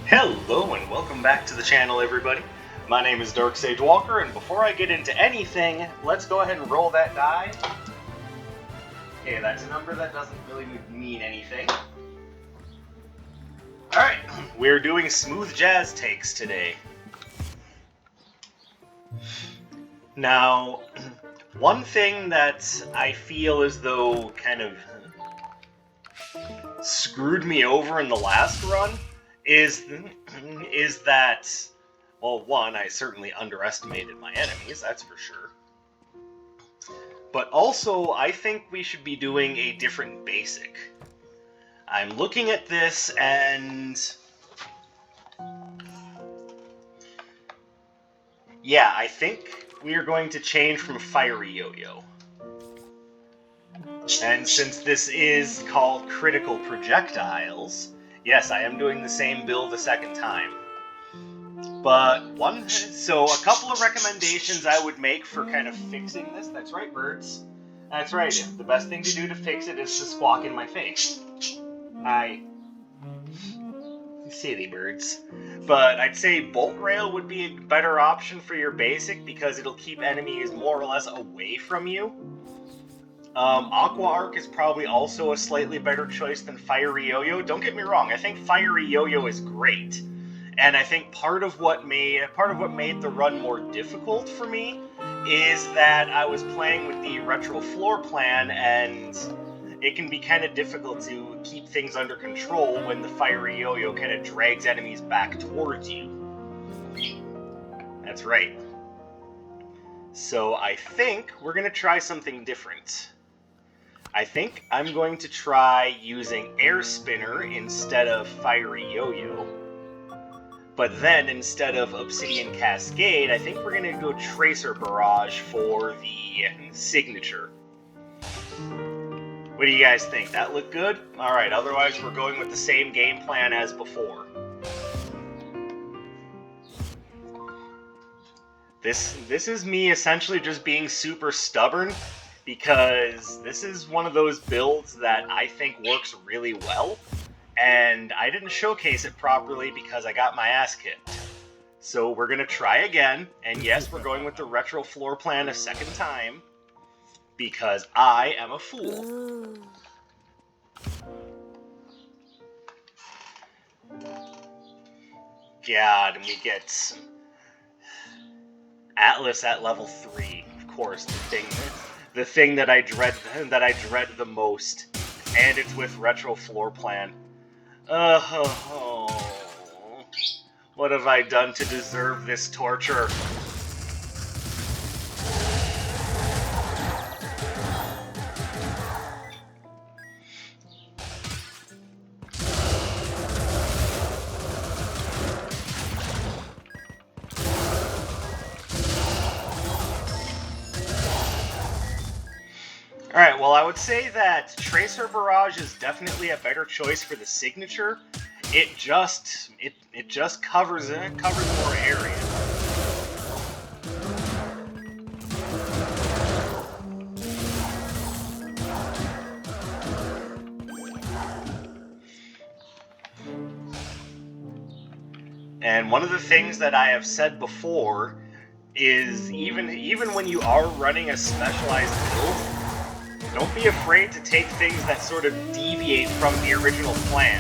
Hello and welcome back to the channel, everybody. My name is Dark Sage Walker, and before I get into anything, let's go ahead and roll that die. Okay, that's a number that doesn't really mean anything. Alright, we're doing smooth jazz takes today. Now, one thing that I feel as though kind of screwed me over in the last run is that, well, one, I certainly underestimated my enemies, that's for sure. But also, I think we should be doing a different basic. I'm looking at this and... yeah, I think we are going to change from Fiery Yo-Yo. And since this is called Critical Projectiles, yes, I am doing the same build a second time. But so a couple of recommendations I would make for kind of fixing this. That's right, birds. That's right, the best thing to do to fix it is to squawk in my face. Silly birds. But I'd say Bolt Rail would be a better option for your basic because it'll keep enemies more or less away from you. Aqua Arc is probably also a slightly better choice than Fiery Yo-Yo. Don't get me wrong, I think Fiery Yo-Yo is great. And I think part of what made the run more difficult for me is that I was playing with the retro floor plan, and it can be kind of difficult to keep things under control when the Fiery Yo-Yo kind of drags enemies back towards you. That's right. So I think we're going to try something different. I think I'm going to try using Air Spinner instead of Fiery Yo-Yo. But then, instead of Obsidian Cascade, I think we're going to go Tracer Barrage for the signature. What do you guys think? That look good? Alright, otherwise we're going with the same game plan as before. This is me essentially just being super stubborn, because this is one of those builds that I think works really well, and I didn't showcase it properly because I got my ass kicked. So we're going to try again, and yes, we're going with the retro floor plan a second time, because I am a fool. God, and we get Atlas at level 3, of course, the thing that I dread the most, and it's with retro floor plan. What have I done to deserve this torture? Alright, well, I would say that Tracer Barrage is definitely a better choice for the signature. It just covers more area. And one of the things that I have said before is even when you are running a specialized build, don't be afraid to take things that sort of deviate from the original plan.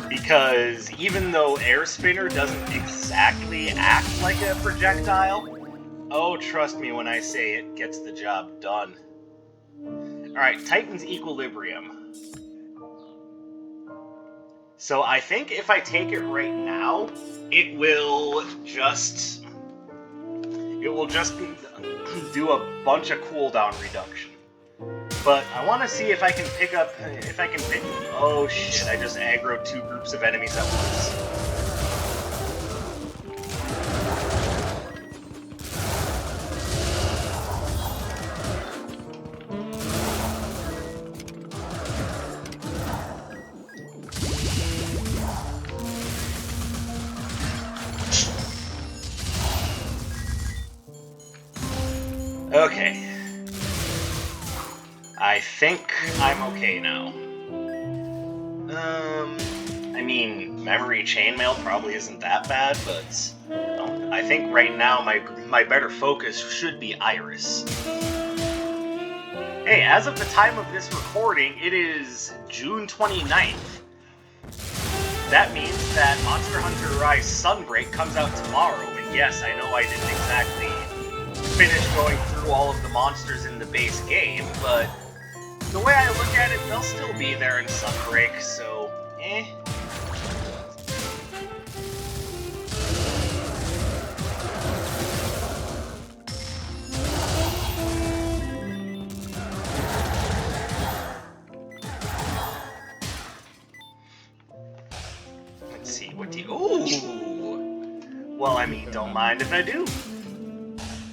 Because even though Air Spinner doesn't exactly act like a projectile, oh, trust me when I say it gets the job done. Alright, Titan's Equilibrium. So I think if I take it right now, it will just do a bunch of cooldown reduction. But I want to see if I can pick... oh shit, I just aggroed 2 groups of enemies at once. Okay. I think I'm okay now. I mean, memory chainmail probably isn't that bad, but I think right now my better focus should be Iris. Hey, as of the time of this recording, it is June 29th. That means that Monster Hunter Rise Sunbreak comes out tomorrow, and yes, I know I didn't exactly finish going through all of the monsters in the base game, but the way I look at it, they'll still be there in Sunbreak, so, eh. Let's see, what do you... Ooh! Well, I mean, don't mind if I do.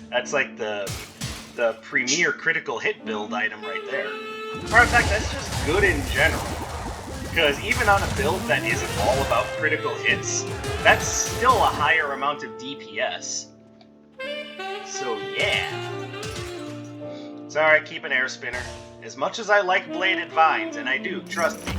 That's like the premier critical hit build item right there. Or in fact, that's just good in general. Because even on a build that isn't all about critical hits, that's still a higher amount of DPS. So yeah. It's alright, keep an air spinner. As much as I like bladed vines, and I do, trust me.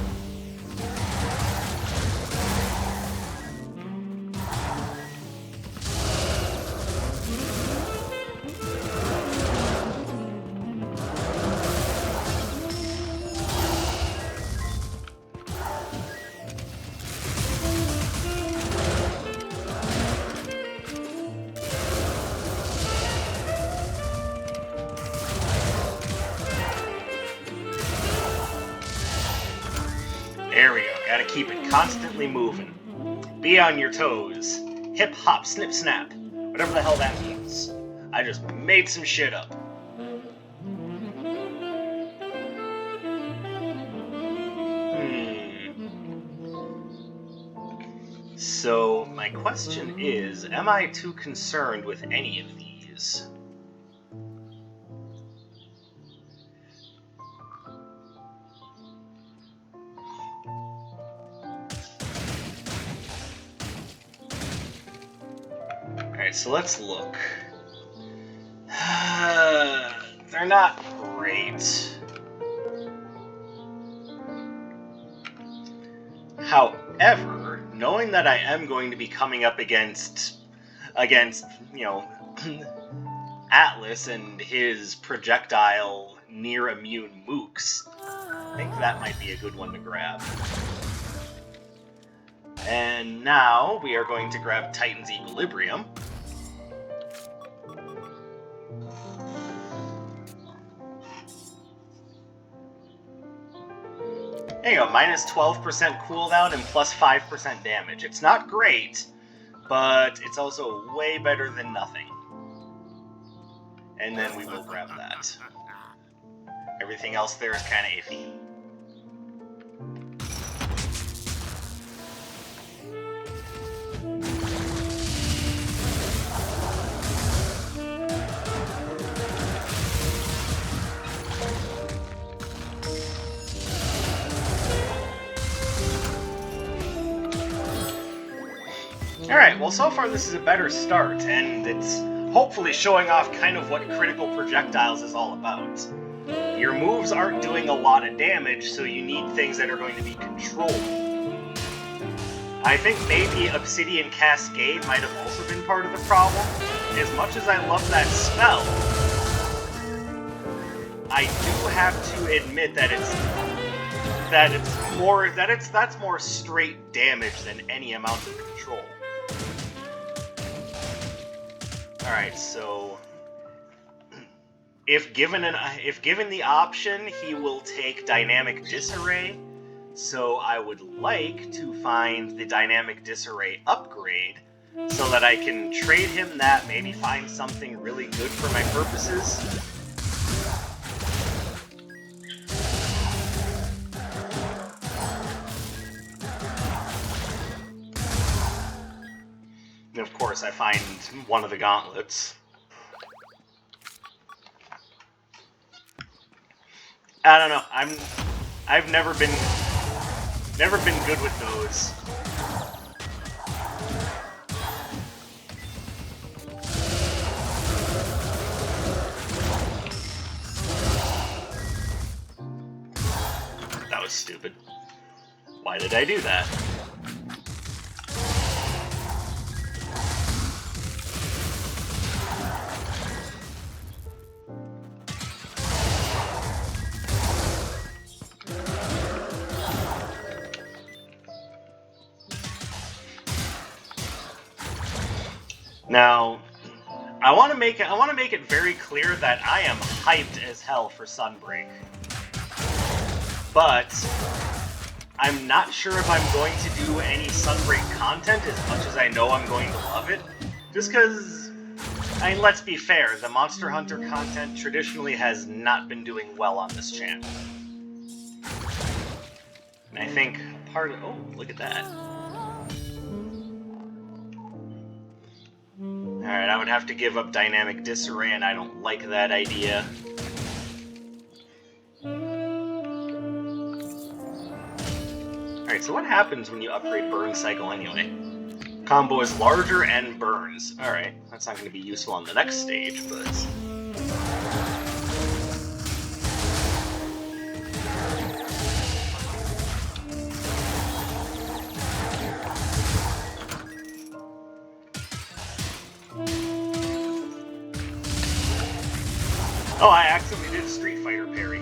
There we go, gotta keep it constantly moving. Be on your toes. Hip hop, snip snap. Whatever the hell that means. I just made some shit up. So, my question is, am I too concerned with any of these? Alright, so let's look. They're not great. However, knowing that I am going to be coming up against you know, Atlas and his projectile near-immune mooks, I think that might be a good one to grab. And now we are going to grab Titan's Equilibrium. There you go, minus 12% cooldown and plus 5% damage. It's not great, but it's also way better than nothing. And then we will grab that. Everything else there is kind of iffy. Alright, well so far this is a better start, and it's hopefully showing off kind of what critical projectiles is all about. Your moves aren't doing a lot of damage, so you need things that are going to be controlled. I think maybe Obsidian Cascade might have also been part of the problem. As much as I love that spell, I do have to admit that that's more straight damage than any amount of control. Alright, so if given the option, he will take Dynamic Disarray. So I would like to find the Dynamic Disarray upgrade so that I can trade him that, maybe find something really good for my purposes. And of course, I find one of the gauntlets. I don't know. I've never been good with those. was stupid. Why did I do that? Now, I want to make it very clear that I am hyped as hell for Sunbreak. But I'm not sure if I'm going to do any Sunbreak content as much as I know I'm going to love it. Just because, I mean, let's be fair, the Monster Hunter content traditionally has not been doing well on this channel. And I think part of... oh, look at that. Alright, I would have to give up Dynamic Disarray, and I don't like that idea. Alright, so what happens when you upgrade Burn Cycle anyway? Combo is larger and burns. Alright, that's not going to be useful on the next stage, but... oh, I accidentally did Street Fighter parry.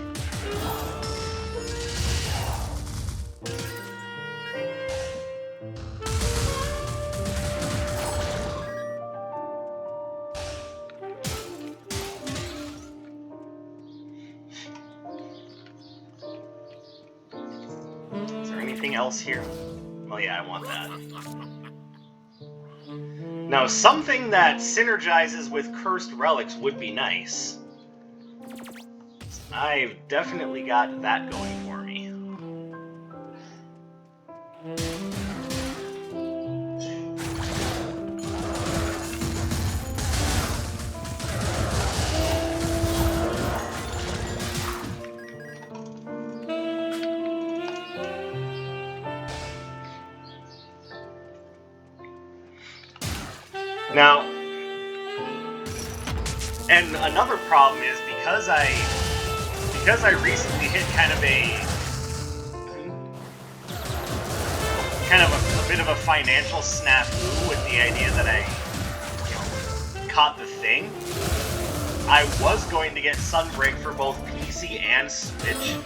Is there anything else here? Oh yeah, I want that. Now, something that synergizes with Cursed Relics would be nice. I've definitely got that going for me. Now, and another problem is because I recently hit kind of a bit of a financial snafu with the idea that I caught the thing. I was going to get Sunbreak for both PC and Switch,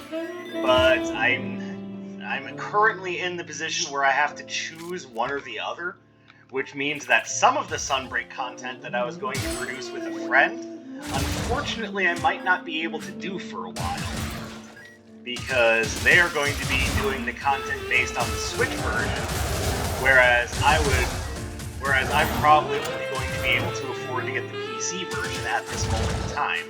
but I'm currently in the position where I have to choose one or the other, which means that some of the Sunbreak content that I was going to produce with a friend, unfortunately, I might not be able to do for a while, because they are going to be doing the content based on the Switch version, whereas I'm probably only going to be able to afford to get the PC version at this moment in time.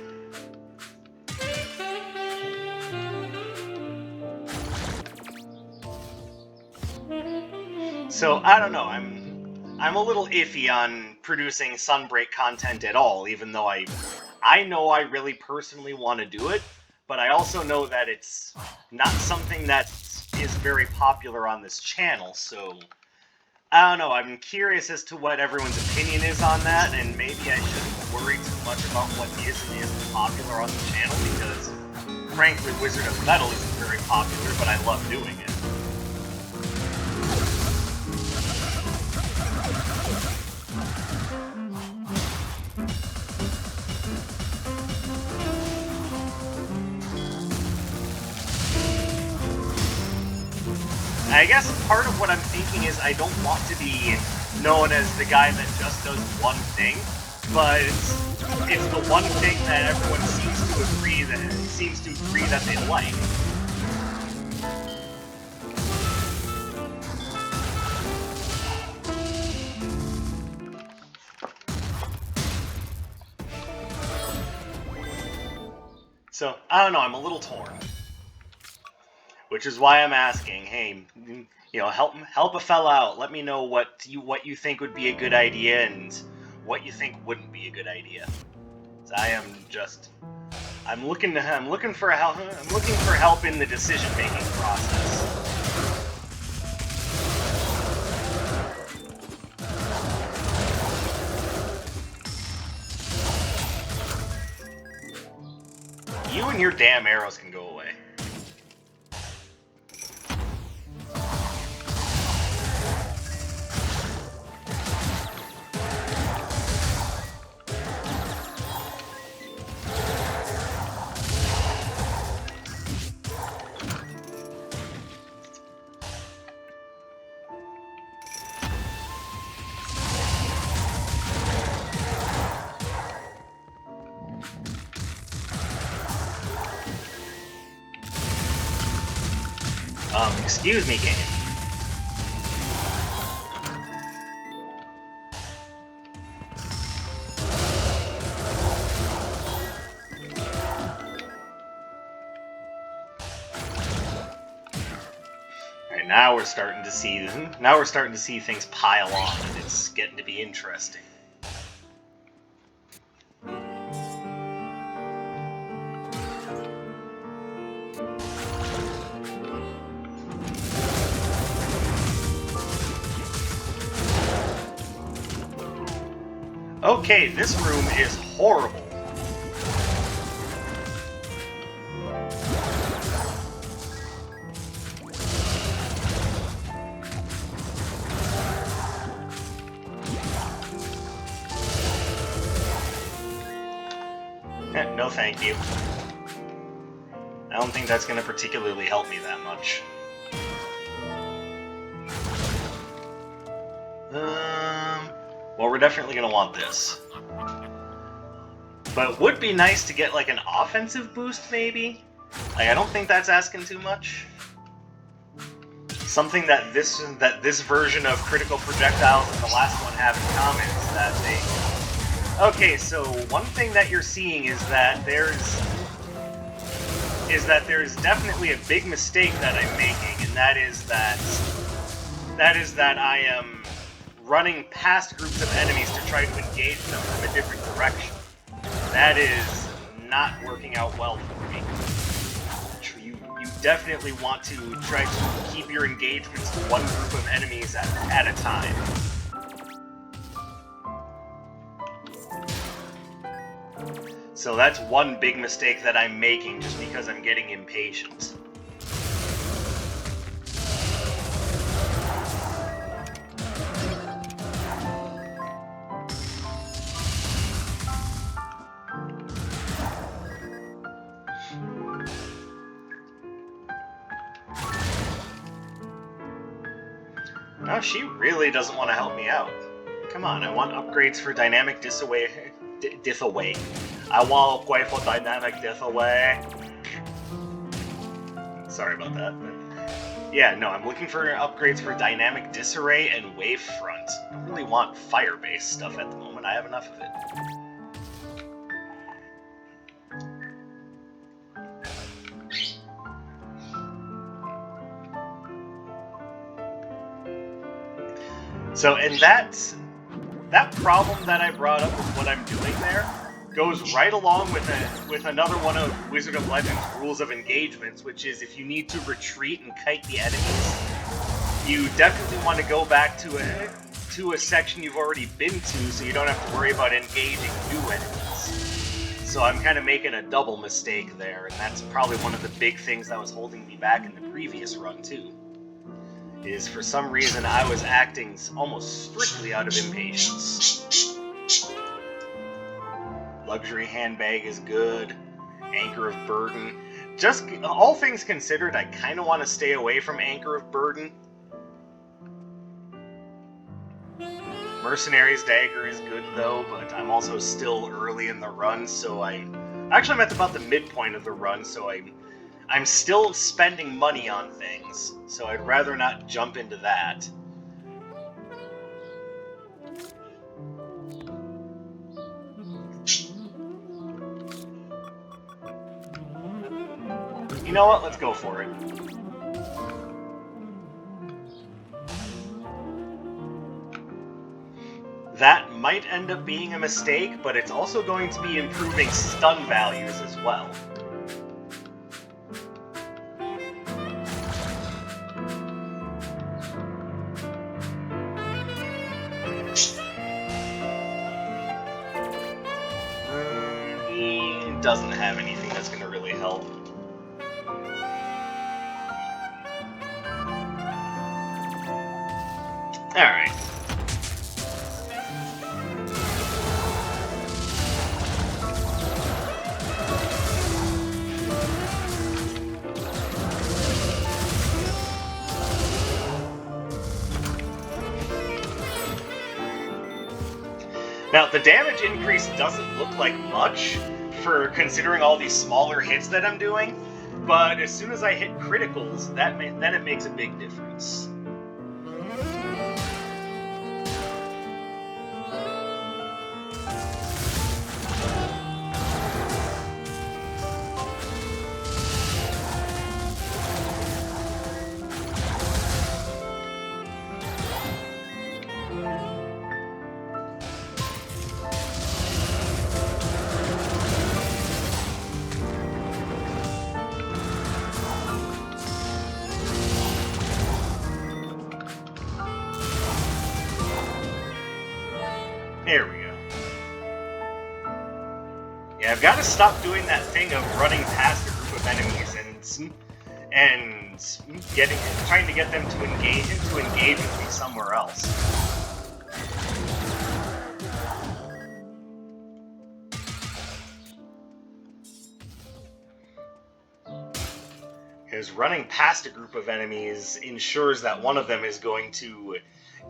So I don't know. I'm a little iffy on producing Sunbreak content at all, even though I know I really personally want to do it, but I also know that it's not something that is very popular on this channel, so I don't know, I'm curious as to what everyone's opinion is on that, and maybe I shouldn't worry too much about what is and isn't popular on the channel, because frankly, Wizard of Metal isn't very popular, but I love doing it. I guess part of what I'm thinking is I don't want to be known as the guy that just does one thing, but it's the one thing that everyone seems to agree that they like. So, I don't know, I'm a little torn. Which is why I'm asking, hey, help a fella out. Let me know what you think would be a good idea and what you think wouldn't be a good idea. I'm looking for help in the decision-making process. You and your damn arrows can go away. Excuse me, game. Alright, now we're starting to see things pile on, and it's getting to be interesting. Okay, this room is horrible. No thank you. I don't think that's going to particularly help me that much. Well, we're definitely going to want this. But it would be nice to get, like, an offensive boost, maybe? Like, I don't think that's asking too much. Something that this version of critical projectiles and the last one have in common is that they... Okay, so one thing that you're seeing is that there's definitely a big mistake that I'm making, and that is that I am running past groups of enemies to try to engage them from a different direction. That is not working out well for me. You definitely want to try to keep your engagements to one group of enemies at a time. So that's one big mistake that I'm making just because I'm getting impatient. No, she really doesn't want to help me out. Come on, I want upgrades for dynamic disaway. I want upgrade for dynamic disaway. Sorry about that. But yeah, no, I'm looking for upgrades for dynamic disarray and wavefront. I don't really want fire-based stuff at the moment. I have enough of it. So, and that problem that I brought up with what I'm doing there goes right along with another one of Wizard of Legends' rules of engagements, which is if you need to retreat and kite the enemies, you definitely want to go back to a section you've already been to, so you don't have to worry about engaging new enemies. So I'm kind of making a double mistake there, and that's probably one of the big things that was holding me back in the previous run too. Is for some reason I was acting almost strictly out of impatience. Luxury handbag is good. Anchor of burden. Just all things considered, I kind of want to stay away from Anchor of burden. Mercenary's dagger is good though, but I'm also still early in the run, so I'm at about the midpoint of the run, so I'm still spending money on things, so I'd rather not jump into that. You know what? Let's go for it. That might end up being a mistake, but it's also going to be improving stun values as well. He doesn't have anything that's going to really help. Alright. Now, the damage increase doesn't look like much for considering all these smaller hits that I'm doing, but as soon as I hit criticals, then it makes a big difference. There we go. Yeah, I've got to stop doing that thing of running past a group of enemies and trying to get them to engage with me somewhere else. Because running past a group of enemies ensures that one of them is going to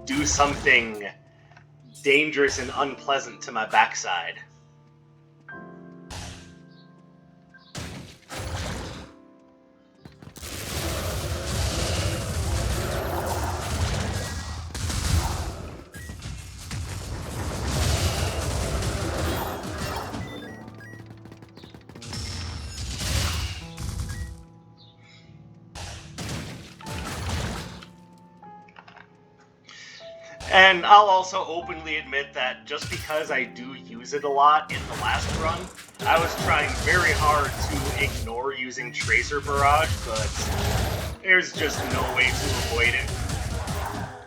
do something dangerous and unpleasant to my backside. And I'll also openly admit that just because I do use it a lot in the last run, I was trying very hard to ignore using Tracer Barrage, but there's just no way to avoid it.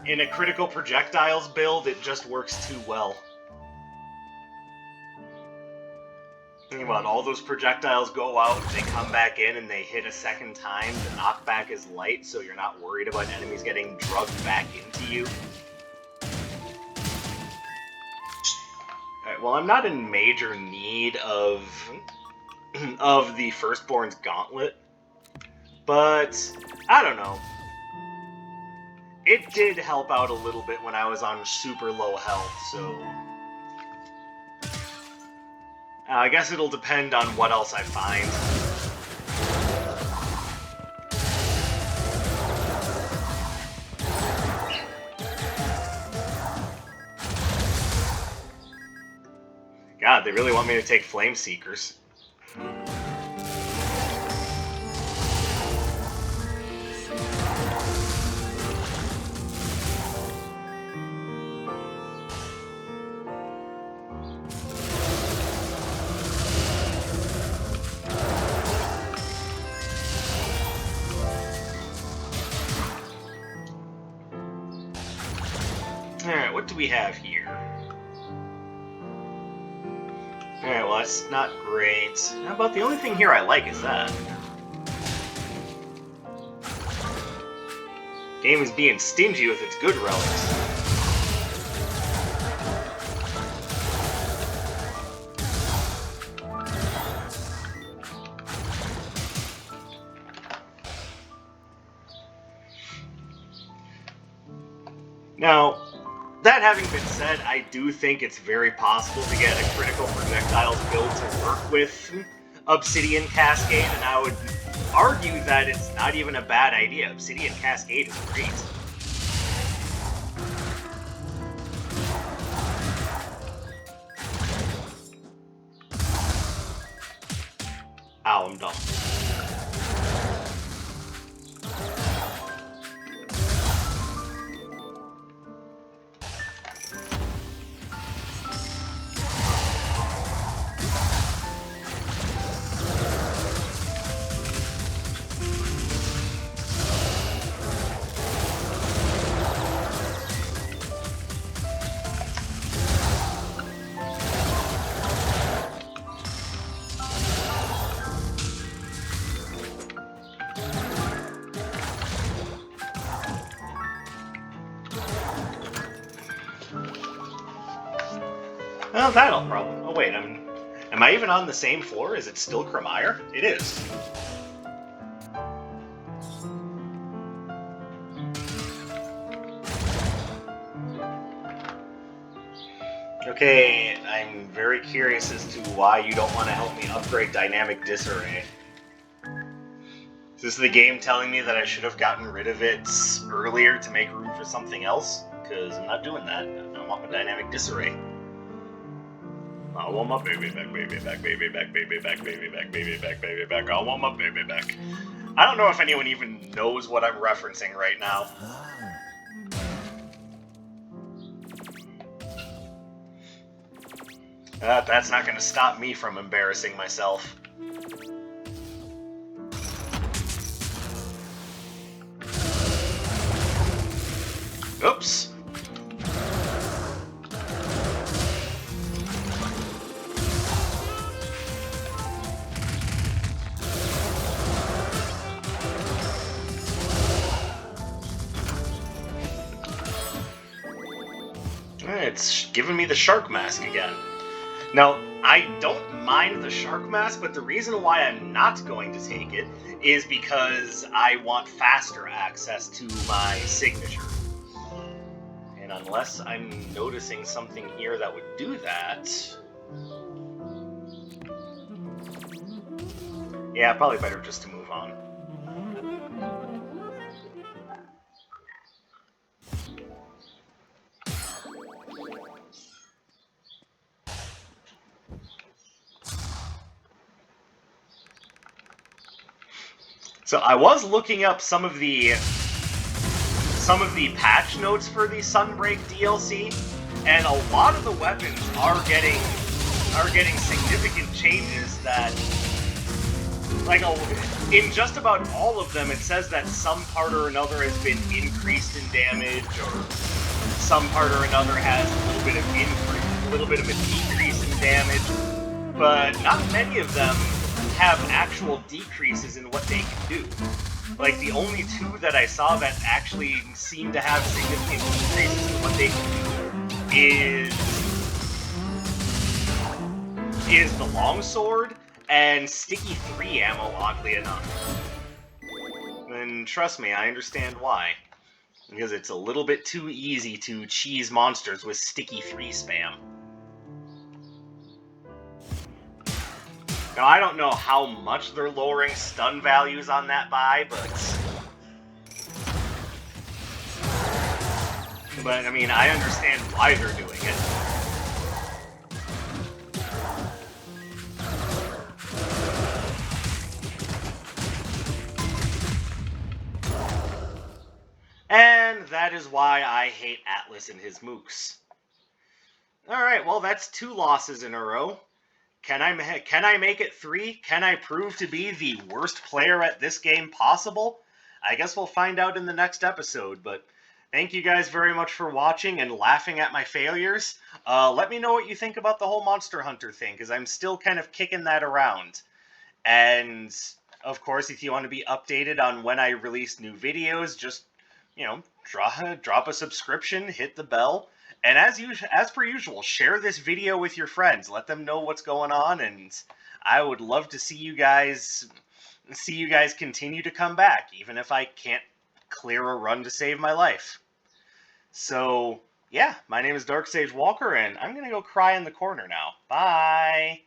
In a critical projectiles build, it just works too well. Think about all those projectiles go out, they come back in, and they hit a second time. The knockback is light, so you're not worried about enemies getting drugged back into you. Alright, well, I'm not in major need of the Firstborn's Gauntlet, but I don't know. It did help out a little bit when I was on super low health, so I guess it'll depend on what else I find. God, they really want me to take Flame Seekers. Alright, what do we have here? Alright, well that's not great. How about the only thing here I like is that? Game is being stingy with its good relics. Now, that having been said, I do think it's very possible to get a critical projectiles build to work with Obsidian Cascade, and I would argue that it's not even a bad idea. Obsidian Cascade is great. Ow, I'm dumb. Well, that'll problem. Oh wait, am I even on the same floor? Is it still Cremire? It is. Okay, I'm very curious as to why you don't want to help me upgrade Dynamic Disarray. Is this the game telling me that I should have gotten rid of it earlier to make room for something else? Because I'm not doing that. I want my dynamic disarray. I want my baby back, baby back, baby back, baby back, baby back, baby back, baby back. I want my baby back. I don't know if anyone even knows what I'm referencing right now. That's not going to stop me from embarrassing myself. Oops. It's giving me the shark mask again. Now, I don't mind the shark mask, but the reason why I'm not going to take it is because I want faster access to my signature. And unless I'm noticing something here that would do that... yeah, probably better just to move on. So I was looking up some of the patch notes for the Sunbreak DLC, and a lot of the weapons are getting significant changes that, like, in just about all of them, it says that some part or another has been increased in damage, or some part or another has a little bit of a decrease in damage, but not many of them have actual decreases in what they can do. Like, the only two that I saw that actually seem to have significant decreases in what they can do is the longsword and sticky 3 ammo, oddly enough. And trust me, I understand why. Because it's a little bit too easy to cheese monsters with sticky 3 spam. Now, I don't know how much they're lowering stun values on that by, but I mean, I understand why they're doing it. And that is why I hate Atlas and his mooks. Alright, well, that's 2 losses in a row. Can I make it 3? Can I prove to be the worst player at this game possible? I guess we'll find out in the next episode, but thank you guys very much for watching and laughing at my failures. Let me know what you think about the whole Monster Hunter thing, because I'm still kind of kicking that around. And, of course, if you want to be updated on when I release new videos, just, you know, drop a subscription, hit the bell. And as per usual, share this video with your friends. Let them know what's going on, and I would love to see you guys continue to come back, even if I can't clear a run to save my life. So, yeah, my name is Dark Sage Walker, and I'm gonna go cry in the corner now. Bye!